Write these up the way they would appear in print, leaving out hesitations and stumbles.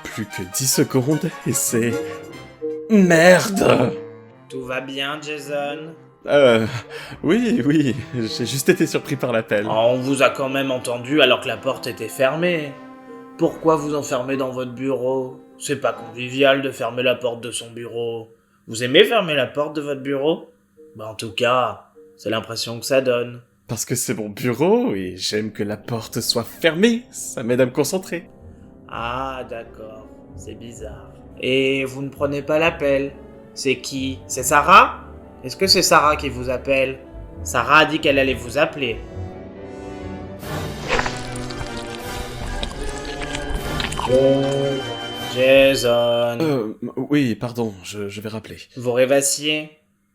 Plus que 10 secondes et c'est... Merde! Tout va bien, Jason? Oui, j'ai juste été surpris par l'appel. Oh, on vous a quand même entendu alors que la porte était fermée. Pourquoi vous enfermer dans votre bureau? C'est pas convivial de fermer la porte de son bureau. Vous aimez fermer la porte de votre bureau? Bah en tout cas, c'est l'impression que ça donne. Parce que c'est mon bureau et j'aime que la porte soit fermée, ça m'aide à me concentrer. Ah d'accord, c'est bizarre. Et vous ne prenez pas l'appel? C'est qui? C'est Sarah? Est-ce que c'est Sarah qui vous appelle? Sarah a dit qu'elle allait vous appeler. Jason. Oui, pardon, je vais rappeler. Vous rêvassiez?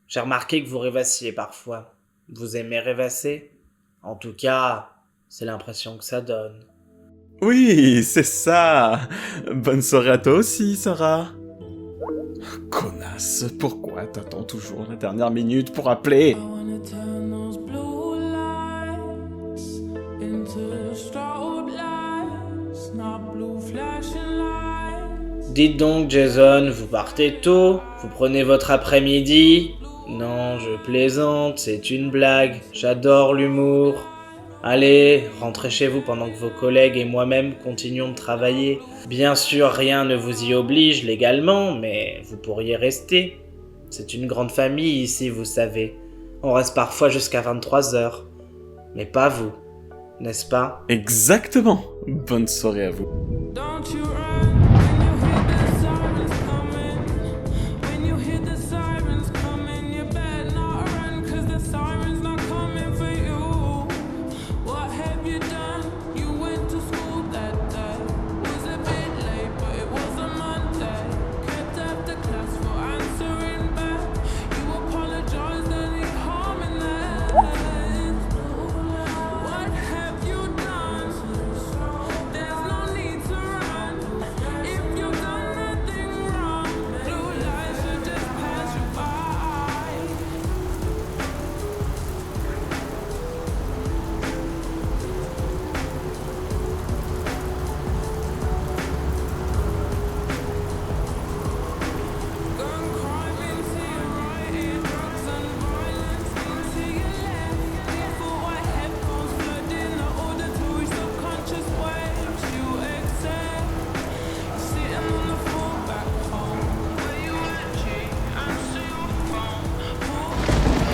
J'ai remarqué que vous rêvassiez parfois. Vous aimez rêvasser? En tout cas, c'est l'impression que ça donne. Oui, c'est ça! Bonne soirée à toi aussi, Sarah! Connasse, pourquoi t'attends toujours la dernière minute pour appeler? Dites donc, Jason, vous partez tôt? Vous prenez votre après-midi? Non, je plaisante, c'est une blague. J'adore l'humour. Allez, rentrez chez vous pendant que vos collègues et moi-même continuons de travailler. Bien sûr, rien ne vous y oblige légalement, mais vous pourriez rester. C'est une grande famille ici, vous savez. On reste parfois jusqu'à 23h. Mais pas vous, n'est-ce pas? Exactement! Bonne soirée à vous.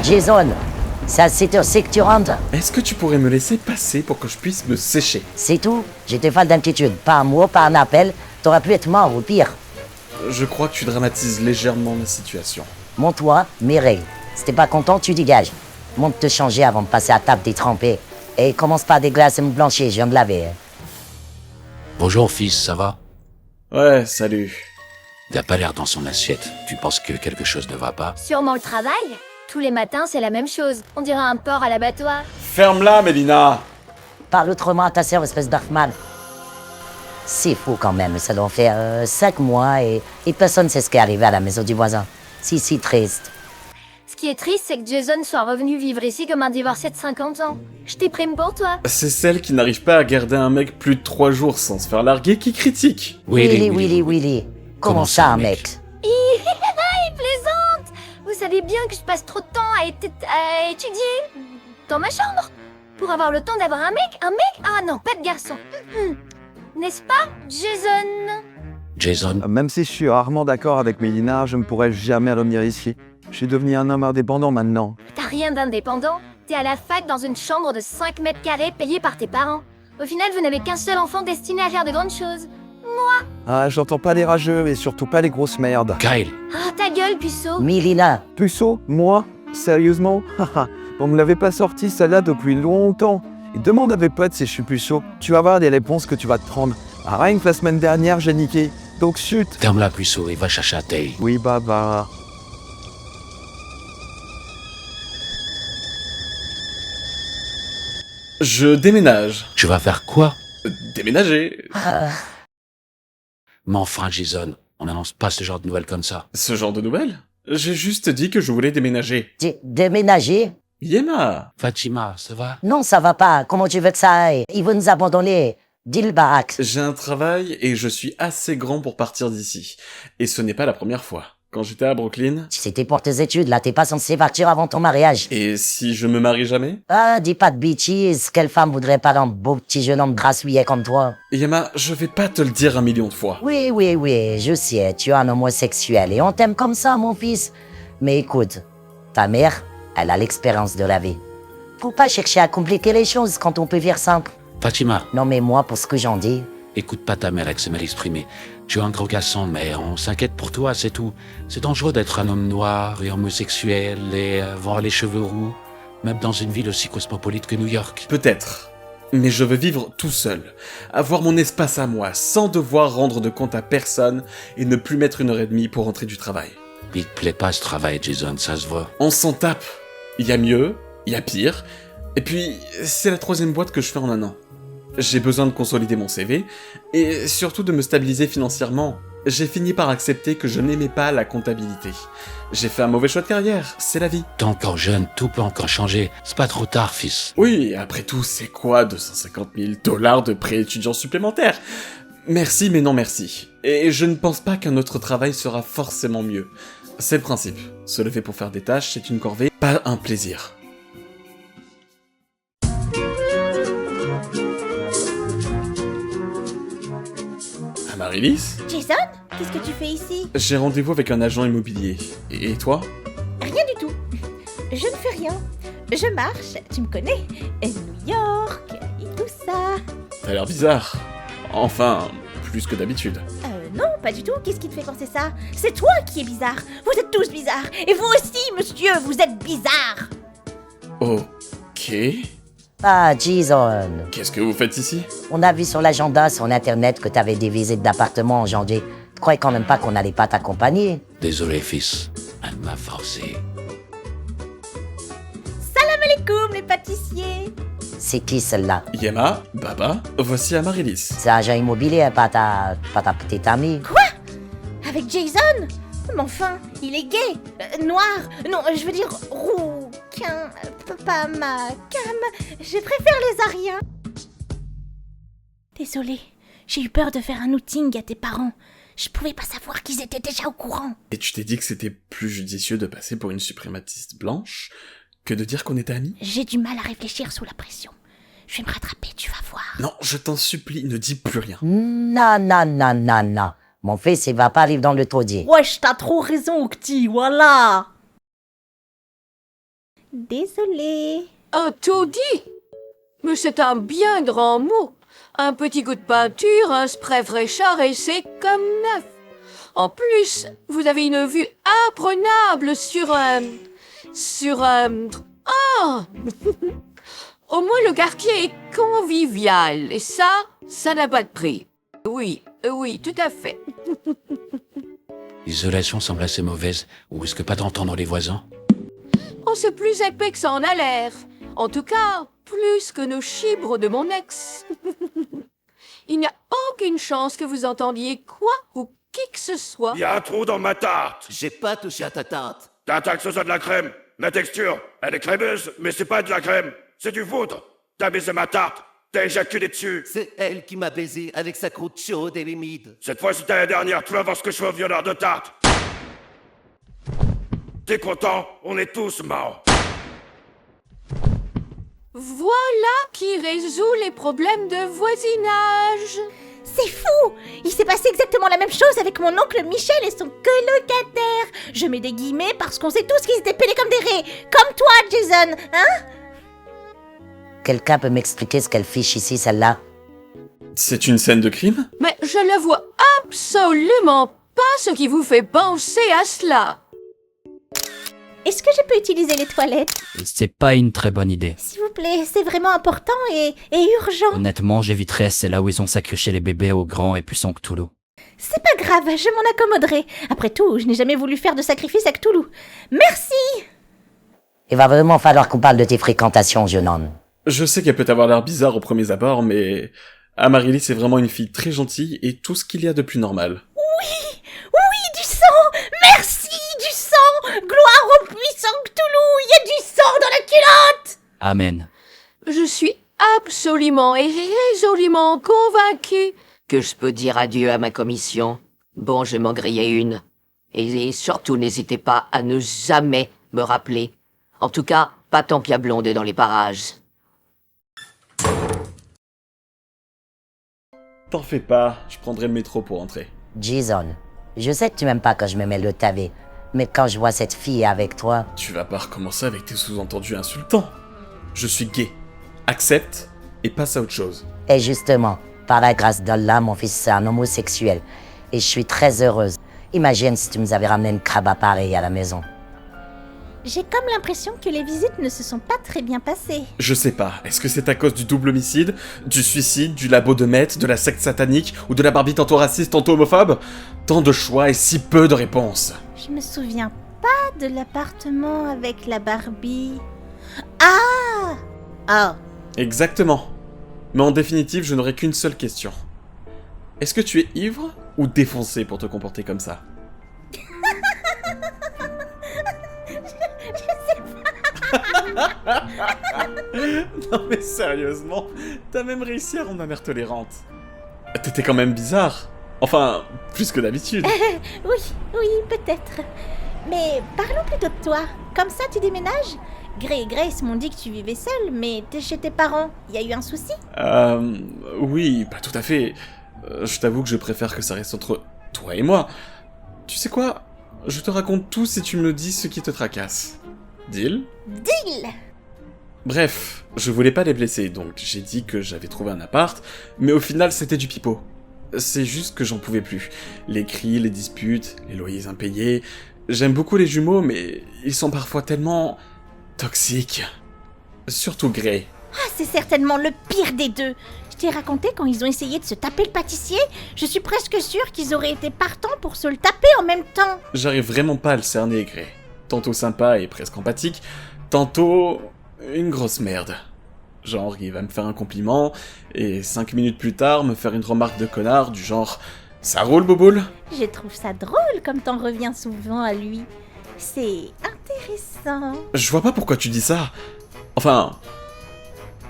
Jason, ça c'est heure-ci que tu rentres. Est-ce que tu pourrais me laisser passer pour que je puisse me sécher? C'est tout. J'étais folle d'inquiétude. Pas un mot, pas un appel. T'aurais pu être mort, ou pire. Je crois que tu dramatises légèrement la situation. Monte-toi, Mireille. Si t'es pas content, tu dégages. Monte te changer avant de passer à table détrempée. Et commence pas à déglacer me blanchir, je viens de laver. Bonjour fils, ça va? Ouais, salut. T'as pas l'air dans son assiette. Tu penses que quelque chose ne va pas? Sûrement le travail. Tous les matins, c'est la même chose. On dirait un porc à l'abattoir. Ferme-la, Mélina! Parle autrement à ta sœur, espèce d'Arfman. C'est fou quand même, ça doit faire 5 mois et personne sait ce qui est arrivé à la maison du voisin. Si triste. Ce qui est triste, c'est que Jason soit revenu vivre ici comme un divorcé de 50 ans. Je t'ai prime pour toi. C'est celle qui n'arrive pas à garder un mec plus de 3 jours sans se faire larguer qui critique. Willy. Comment ça, un mec? Il plaisante. Vous savez bien que je passe trop de temps à étudier dans ma chambre. Pour avoir le temps d'avoir un mec? Ah non, pas de garçon. N'est-ce pas, Jason? Jason, Même si je suis rarement d'accord avec Mélina, je ne pourrais jamais revenir ici. Je suis devenu un homme indépendant maintenant. T'as rien d'indépendant. T'es à la fac dans une chambre de 5 mètres carrés payée par tes parents. Au final, vous n'avez qu'un seul enfant destiné à faire de grandes choses. Ah, j'entends pas les rageux et surtout pas les grosses merdes. Kyle, Ah, ta gueule, puceau. Mélina, Puceau? Moi? Sérieusement? Haha, on me l'avait pas sorti celle-là depuis longtemps. Et demande à mes potes si je suis puceau. Tu vas voir des réponses que tu vas te prendre. Ah, rien que la semaine dernière, j'ai niqué. Donc chut. ferme-la puceau et va chercher à Tay. Oui, bah. Je déménage. Tu vas faire quoi? Déménager? Mais enfin, Jason, on n'annonce pas ce genre de nouvelles comme ça. Ce genre de nouvelles? J'ai juste dit que je voulais déménager. déménager? Yéma! Fatima, ça va? Non, ça va pas. Comment tu veux que ça aille? Ils vont nous abandonner. Dis le baraque. J'ai un travail et je suis assez grand pour partir d'ici. Et ce n'est pas la première fois. Quand j'étais à Brooklyn... C'était pour tes études, là, t'es pas censé partir avant ton mariage. Et si je me marie jamais? Ah, dis pas de bêtises, quelle femme voudrait pas d'un beau petit jeune homme grassouillet comme toi? Yama, je vais pas te le dire 1 million de fois. Oui, je sais, tu es un homosexuel et on t'aime comme ça, mon fils. Mais écoute, ta mère, elle a l'expérience de la vie. Faut pas chercher à compliquer les choses quand on peut faire simple. Fatima, Non mais moi, pour ce que j'en dis, écoute pas ta mère, elle s'est mal exprimée. Tu es un gros garçon, mais on s'inquiète pour toi, c'est tout. C'est dangereux d'être un homme noir et homosexuel et avoir les cheveux roux, même dans une ville aussi cosmopolite que New York. Peut-être. Mais je veux vivre tout seul. Avoir mon espace à moi, sans devoir rendre de compte à personne et ne plus mettre 1h30 pour rentrer du travail. Il te plaît pas ce travail, Jason, ça se voit. On s'en tape. Il y a mieux, il y a pire. Et puis, c'est la 3e boîte que je fais en 1 an. J'ai besoin de consolider mon CV, et surtout de me stabiliser financièrement. J'ai fini par accepter que je n'aimais pas la comptabilité. J'ai fait un mauvais choix de carrière, c'est la vie. T'es encore jeune, tout peut encore changer. C'est pas trop tard, fils. Oui, après tout, c'est quoi 250 000 $ de prêt étudiant supplémentaire? Merci, mais non merci. Et je ne pense pas qu'un autre travail sera forcément mieux. C'est le principe. Se lever pour faire des tâches, c'est une corvée, pas un plaisir. Amaryllis? Jason, qu'est-ce que tu fais ici? J'ai rendez-vous avec un agent immobilier. Et toi? Rien du tout. Je ne fais rien. Je marche, tu me connais. New York et tout ça. T'as l'air bizarre. Enfin, plus que d'habitude. Non, pas du tout. Qu'est-ce qui te fait penser ça? C'est toi qui es bizarre. Vous êtes tous bizarres. Et vous aussi, monsieur, vous êtes bizarre. Ok. ah, Jason. Qu'est-ce que vous faites ici? On a vu sur l'agenda sur internet que t'avais des visites d'appartements en janvier. Tu croyais quand même pas qu'on allait pas t'accompagner? Désolé, fils. Elle m'a forcé. Salam alaikum, les pâtissiers. C'est qui celle-là? Yama, Baba, voici Amaryllis. C'est agent immobilier, pas ta petite amie. Avec Jason? Mais enfin, il est gay. Noir. Non, je veux dire rouquin. Pas ma cam. Je préfère les Ariens. Désolée, j'ai eu peur de faire un outing à tes parents. Je pouvais pas savoir qu'ils étaient déjà au courant. Et tu t'es dit que c'était plus judicieux de passer pour une suprématiste blanche que de dire qu'on était amis? J'ai du mal à réfléchir sous la pression. Je vais me rattraper, tu vas voir. Non, je t'en supplie, ne dis plus rien. Non. Mon fils, il va pas vivre dans le taudier. Wesh, t'as trop raison, Octi, voilà. Désolée. Un taudis? Mais c'est un bien grand mot. Un petit coup de peinture, un spray fraîcheur et c'est comme neuf. En plus, vous avez une vue imprenable sur un... Oh Au moins le quartier est convivial et ça n'a pas de prix. Oui, tout à fait. L'isolation semble assez mauvaise. Ou risque pas d'entendre les voisins? Oh, c'est plus épais que ça en a l'air. En tout cas, plus que nos chibres de mon ex. Il n'y a aucune chance que vous entendiez quoi ou qui que ce soit. Il y a un trou dans ma tarte. J'ai pas touché à ta tarte. T'attaques que ce soit de la crème. La texture, elle est crémeuse, mais c'est pas de la crème. C'est du foutre. T'as baisé ma tarte. T'as éjaculé dessus. C'est elle qui m'a baisé avec sa croûte chaude et humide. Cette fois, c'était la dernière. Tu vas voir ce que je fais au violeur de tarte. T'es content? On est tous morts. Voilà qui résout les problèmes de voisinage. C'est fou! Il s'est passé exactement la même chose avec mon oncle Michel et son colocataire. Je mets des guillemets parce qu'on sait tous qu'ils étaient pelés comme des raies. Comme toi, Jason, hein? Quelqu'un peut m'expliquer ce qu'elle fiche ici, celle-là? C'est une scène de crime? Mais je ne vois absolument pas ce qui vous fait penser à cela. Est-ce que je peux utiliser les toilettes? C'est pas une très bonne idée. S'il vous plaît, c'est vraiment important et urgent. Honnêtement, j'éviterais, c'est là où ils ont sacrifié les bébés aux grands et puissants Cthulhu. C'est pas grave, je m'en accommoderai. Après tout, je n'ai jamais voulu faire de sacrifice à Cthulhu. Merci! Il va vraiment falloir qu'on parle de tes fréquentations, jeune homme. Je sais qu'elle peut avoir l'air bizarre au premier abord, mais Amaryllis est vraiment une fille très gentille et tout ce qu'il y a de plus normal. Oui, du sang! Merci, du sang! Gloire au puissant Cthulhu! Il y a du sang dans la culotte! Amen. Je suis absolument et résolument convaincu que je peux dire adieu à ma commission. Bon, je vais m'en griller une. Et surtout, n'hésitez pas à ne jamais me rappeler. En tout cas, pas tant qu'il y a Blondet dans les parages. T'en fais pas, je prendrai le métro pour entrer. Jason, je sais que tu m'aimes pas quand je me mêle de ta vie, mais quand je vois cette fille avec toi... Tu vas pas recommencer avec tes sous-entendus insultants. Je suis gay. Accepte et passe à autre chose. Et justement, par la grâce d'Allah, mon fils c'est un homosexuel. Et je suis très heureuse. Imagine si tu nous avais ramené une crabe à Paris à la maison. J'ai comme l'impression que les visites ne se sont pas très bien passées. Je sais pas, est-ce que c'est à cause du double homicide, du suicide, du labo de Met, de la secte satanique, ou de la Barbie tantôt raciste, tantôt homophobe? Tant de choix et si peu de réponses. Je me souviens pas de l'appartement avec la Barbie. Ah! Ah! Exactement. Mais en définitive, je n'aurai qu'une seule question. Est-ce que tu es ivre ou défoncé pour te comporter comme ça? Non mais sérieusement, t'as même réussi à rendre ma mère tolérante. T'étais quand même bizarre. Enfin, plus que d'habitude. Oui, peut-être. Mais parlons plutôt de toi. Comme ça, tu déménages? Gray et Grace m'ont dit que tu vivais seule, mais t'es chez tes parents. Y a eu un souci? Oui, pas tout à fait. Je t'avoue que je préfère que ça reste entre toi et moi. Tu sais quoi? Je te raconte tout si tu me dis ce qui te tracasse. Deal? Deal! Bref, je voulais pas les blesser, donc j'ai dit que j'avais trouvé un appart, mais au final c'était du pipeau. C'est juste que j'en pouvais plus. Les cris, les disputes, les loyers impayés... J'aime beaucoup les jumeaux, mais ils sont parfois tellement... toxiques. Surtout Gray. Ah, c'est certainement le pire des deux. Je t'ai raconté quand ils ont essayé de se taper le pâtissier. Je suis presque sûre qu'ils auraient été partants pour se le taper en même temps. J'arrive vraiment pas à le cerner, Gray. Tantôt sympa et presque empathique, tantôt... une grosse merde. Genre, il va me faire un compliment, et 5 minutes plus tard, me faire une remarque de connard du genre « Ça roule, Bouboule ?» Je trouve ça drôle comme t'en reviens souvent à lui. C'est intéressant. Je vois pas pourquoi tu dis ça. Enfin...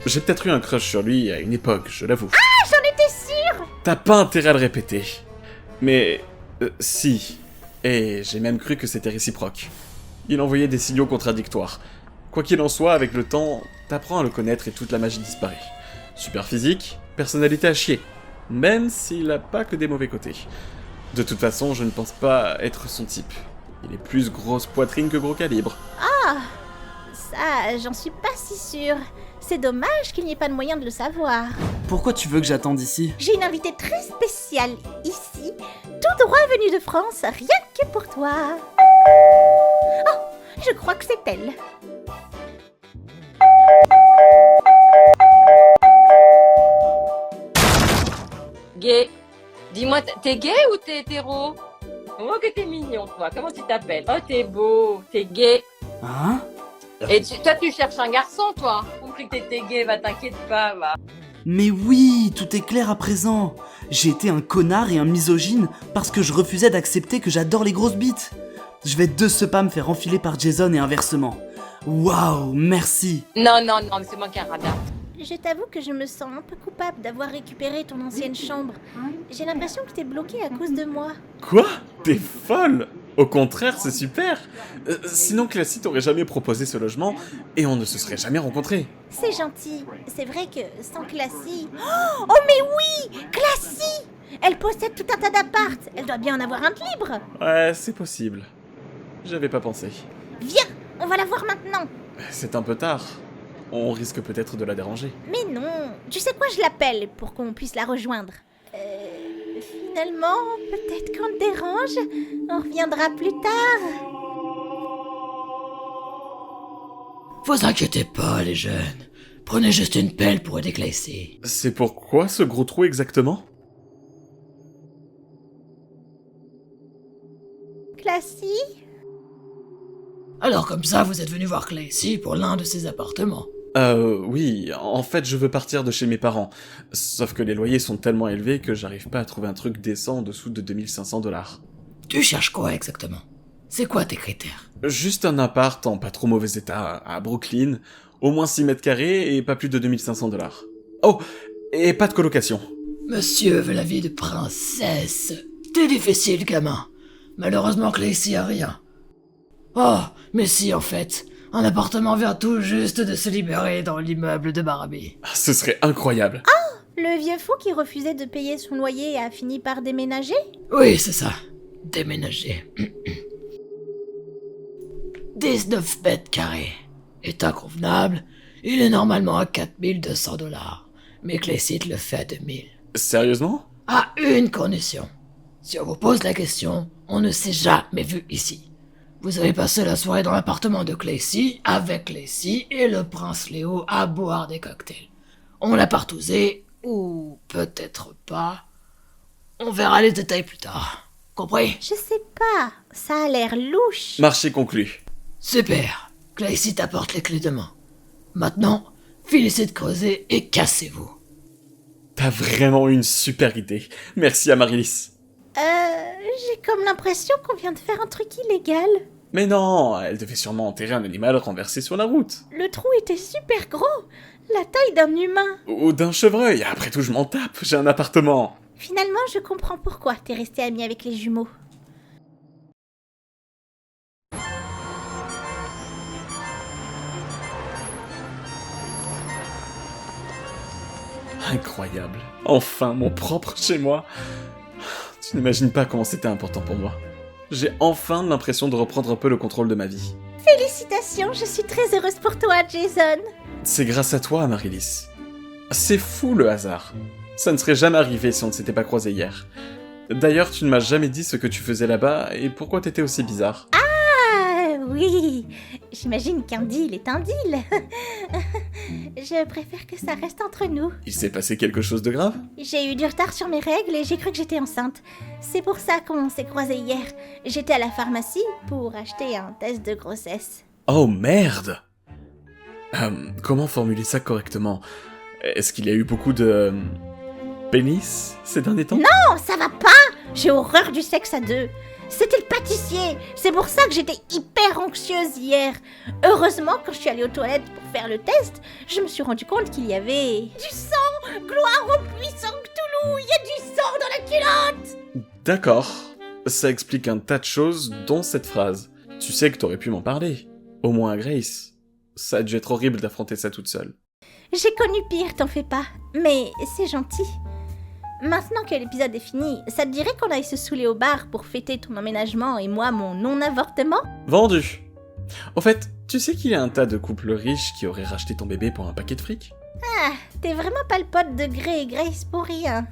J'ai peut-être eu un crush sur lui à une époque, je l'avoue. Ah, j'en étais sûre! T'as pas intérêt à le répéter. Mais... si. Et j'ai même cru que c'était réciproque. Il envoyait des signaux contradictoires. Quoi qu'il en soit, avec le temps, t'apprends à le connaître et toute la magie disparaît. Super physique, personnalité à chier. Même s'il a pas que des mauvais côtés. De toute façon, je ne pense pas être son type. Il est plus grosse poitrine que gros calibre. Ah, ça, j'en suis pas si sûre. C'est dommage qu'il n'y ait pas de moyen de le savoir. Pourquoi tu veux que j'attende ici? J'ai une invitée très spéciale ici, tout droit venue de France, rien que pour toi. Oh, je crois que c'est elle. Gay. Dis-moi, t'es gay ou t'es hétéro? Oh, que t'es mignon, toi. Comment tu t'appelles? Oh, t'es beau. T'es gay. Hein? Et toi, tu cherches un garçon, toi. Compris que t'étais gay, va, t'inquiète pas, va. Mais oui, tout est clair à présent. J'ai été un connard et un misogyne parce que je refusais d'accepter que j'adore les grosses bites. Je vais de ce pas me faire enfiler par Jason et inversement. Waouh, merci. Non, mais c'est moi qui ai un radar. Je t'avoue que je me sens un peu coupable d'avoir récupéré ton ancienne chambre. J'ai l'impression que t'es bloqué à cause de moi. Quoi? T'es folle? Au contraire, c'est super. Sinon, Classy t'aurait jamais proposé ce logement et on ne se serait jamais rencontrés. C'est gentil. C'est vrai que sans Classy... Oh mais oui, Classy! Elle possède tout un tas d'appart. Elle doit bien en avoir un de libre. Ouais, c'est possible. J'avais pas pensé. Viens, on va la voir maintenant. C'est un peu tard. On risque peut-être de la déranger. Mais non, tu sais quoi, je l'appelle pour qu'on puisse la rejoindre. Finalement, peut-être qu'on te dérange. On reviendra plus tard. Vous inquiétez pas, les jeunes. Prenez juste une pelle pour aider Classy. C'est pourquoi ce gros trou exactement? Classy? Alors comme ça, vous êtes venu voir Classy pour l'un de ses appartements. Oui, en fait je veux partir de chez mes parents. Sauf que les loyers sont tellement élevés que j'arrive pas à trouver un truc décent en dessous de 2500 $. Tu cherches quoi exactement? C'est quoi tes critères? Juste un appart en pas trop mauvais état à Brooklyn, au moins 6 mètres carrés et pas plus de 2500 $. Oh, et pas de colocation. Monsieur veut la vie de princesse. T'es difficile, gamin. Malheureusement, Claycy a rien. Oh, mais si, en fait. Un appartement vient tout juste de se libérer dans l'immeuble de Barbie. Ce serait incroyable. Le vieux fou qui refusait de payer son loyer a fini par déménager? Oui, c'est ça. Déménager. 19 mètres carrés. État convenable. Il est normalement à 4200 $. Mais Claycy le fait à 2000. Sérieusement? À une condition. Si on vous pose la question, on ne s'est jamais vu ici. Vous avez passé la soirée dans l'appartement de Claycy, avec Claycy et le prince Léo à boire des cocktails. On l'a partousé, ou peut-être pas. On verra les détails plus tard. Compris? Je sais pas, ça a l'air louche. Marché conclu. Super. Claycy t'apporte les clés demain. Maintenant, finissez de creuser et cassez-vous. T'as vraiment une super idée. Merci Amaryllis. J'ai comme l'impression qu'on vient de faire un truc illégal. Mais non, elle devait sûrement enterrer un animal renversé sur la route. Le trou était super gros, la taille d'un humain. Ou d'un chevreuil, après tout je m'en tape, j'ai un appartement. Finalement, je comprends pourquoi t'es resté ami avec les jumeaux. Incroyable. Enfin, mon propre chez moi. Tu n'imagines pas comment c'était important pour moi. J'ai enfin l'impression de reprendre un peu le contrôle de ma vie. Félicitations, je suis très heureuse pour toi, Jason. C'est grâce à toi, Amaryllis. C'est fou le hasard. Ça ne serait jamais arrivé si on ne s'était pas croisés hier. D'ailleurs, tu ne m'as jamais dit ce que tu faisais là-bas et pourquoi t'étais aussi bizarre. Ah oui, j'imagine qu'un deal est un deal. Je préfère que ça reste entre nous. Il s'est passé quelque chose de grave? J'ai eu du retard sur mes règles et j'ai cru que j'étais enceinte. C'est pour ça qu'on s'est croisés hier. J'étais à la pharmacie pour acheter un test de grossesse. Oh merde! Comment formuler ça correctement? Est-ce qu'il y a eu beaucoup de... pénis ces derniers temps? Non, ça va pas! J'ai horreur du sexe à deux. C'était le pâtissier. C'est pour ça que j'étais hyper anxieuse hier. Heureusement, quand je suis allée aux toilettes pour faire le test, je me suis rendu compte qu'il y avait... du sang! Gloire au puissant Cthulhu! Il y a du sang dans la culotte! D'accord. Ça explique un tas de choses, dont cette phrase. Tu sais que t'aurais pu m'en parler. Au moins à Grace. Ça a dû être horrible d'affronter ça toute seule. J'ai connu pire, t'en fais pas. Mais c'est gentil. Maintenant que l'épisode est fini, ça te dirait qu'on aille se saouler au bar pour fêter ton emménagement et moi mon non-avortement? Vendu. Au fait, tu sais qu'il y a un tas de couples riches qui auraient racheté ton bébé pour un paquet de fric? Ah, t'es vraiment pas le pote de Grey et Grace pour rien.